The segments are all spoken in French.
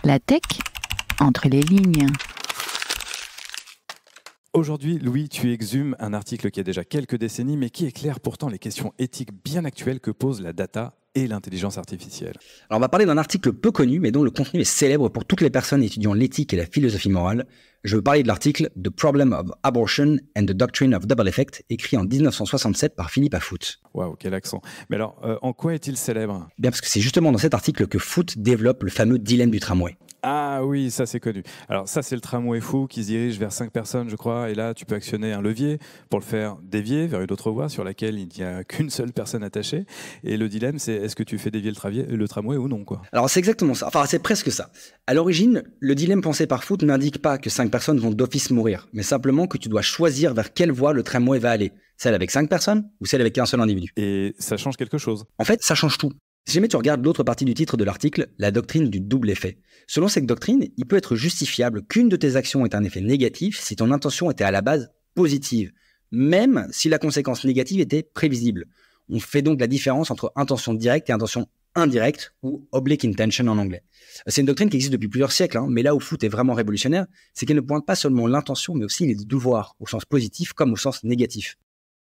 La tech entre les lignes. Aujourd'hui, Louis, tu exhumes un article qui a déjà quelques décennies, mais qui éclaire pourtant les questions éthiques bien actuelles que pose la data et l'intelligence artificielle. Alors on va parler d'un article peu connu, mais dont le contenu est célèbre pour toutes les personnes étudiant l'éthique et la philosophie morale. Je veux parler de l'article « The Problem of Abortion and the Doctrine of Double Effect » écrit en 1967 par Philippa Foot. Waouh, quel accent. Mais alors, en quoi est-il célèbre ? Bien parce que c'est justement dans cet article que Foot développe le fameux dilemme du tramway. Ah oui, ça c'est connu. Alors ça c'est le tramway fou qui se dirige vers 5 personnes je crois, et là tu peux actionner un levier pour le faire dévier vers une autre voie sur laquelle il n'y a qu'une seule personne attachée. Et le dilemme c'est est-ce que tu fais dévier le tramway ou non quoi. Alors c'est exactement ça, enfin c'est presque ça. À l'origine, le dilemme pensé par Foot n'indique pas que 5 personnes vont d'office mourir, mais simplement que tu dois choisir vers quelle voie le tramway va aller. Celle avec 5 personnes ou celle avec un seul individu. Et ça change quelque chose. En fait, ça change tout. Si jamais tu regardes l'autre partie du titre de l'article, la doctrine du double effet. Selon cette doctrine, il peut être justifiable qu'une de tes actions ait un effet négatif si ton intention était à la base positive, même si la conséquence négative était prévisible. On fait donc la différence entre intention directe et intention indirecte, ou oblique intention en anglais. C'est une doctrine qui existe depuis plusieurs siècles, mais là où Foot est vraiment révolutionnaire, c'est qu'elle ne pointe pas seulement l'intention, mais aussi les devoirs, au sens positif comme au sens négatif.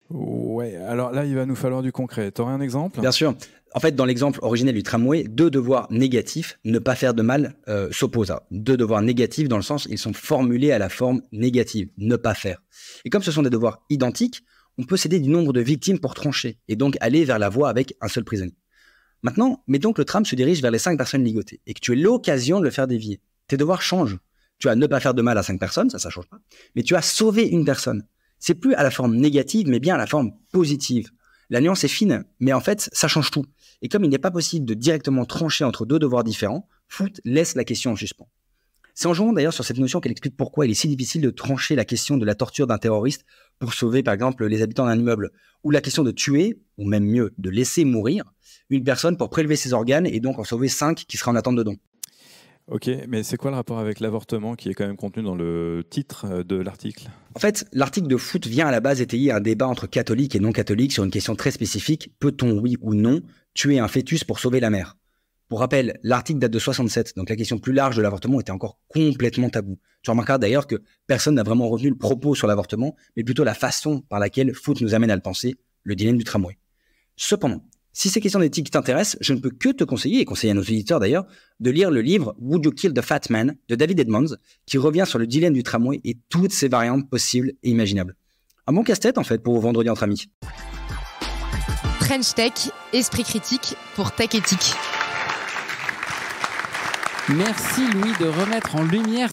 Ouais, alors là il va nous falloir du concret. T'aurais un exemple ? Bien sûr. En fait, dans l'exemple originel du tramway, 2 devoirs négatifs, ne pas faire de mal, s'opposent à 2 devoirs négatifs dans le sens, ils sont formulés à la forme négative, ne pas faire. Et comme ce sont des devoirs identiques, on peut céder du nombre de victimes pour trancher, et donc aller vers la voie avec un seul prisonnier. Maintenant, mettons que le tram se dirige vers les 5 personnes ligotées, et que tu aies l'occasion de le faire dévier. Tes devoirs changent. Tu as ne pas faire de mal à 5 personnes, ça change pas, mais tu as sauvé une personne. C'est plus à la forme négative, mais bien à la forme positive. La nuance est fine, mais en fait, ça change tout. Et comme il n'est pas possible de directement trancher entre 2 devoirs différents, Foot laisse la question en suspens. C'est en jouant d'ailleurs sur cette notion qu'elle explique pourquoi il est si difficile de trancher la question de la torture d'un terroriste pour sauver par exemple les habitants d'un immeuble, ou la question de tuer, ou même mieux, de laisser mourir une personne pour prélever ses organes et donc en sauver 5 qui seraient en attente de don. Ok, mais c'est quoi le rapport avec l'avortement qui est quand même contenu dans le titre de l'article ? En fait, l'article de Foot vient à la base étayer un débat entre catholiques et non-catholiques sur une question très spécifique. Peut-on, oui ou non, tuer un fœtus pour sauver la mère ? Pour rappel, l'article date de 67, donc la question plus large de l'avortement était encore complètement tabou. Tu remarqueras d'ailleurs que personne n'a vraiment retenu le propos sur l'avortement, mais plutôt la façon par laquelle Foot nous amène à le penser, le dilemme du tramway. Cependant, si ces questions d'éthique t'intéressent, je ne peux que te conseiller, et conseiller à nos auditeurs d'ailleurs, de lire le livre « Would You Kill the Fat Man » de David Edmonds, qui revient sur le dilemme du tramway et toutes ses variantes possibles et imaginables. Un bon casse-tête en fait pour vos vendredis entre amis. French Tech, esprit critique pour Tech Éthique. Merci Louis de remettre en lumière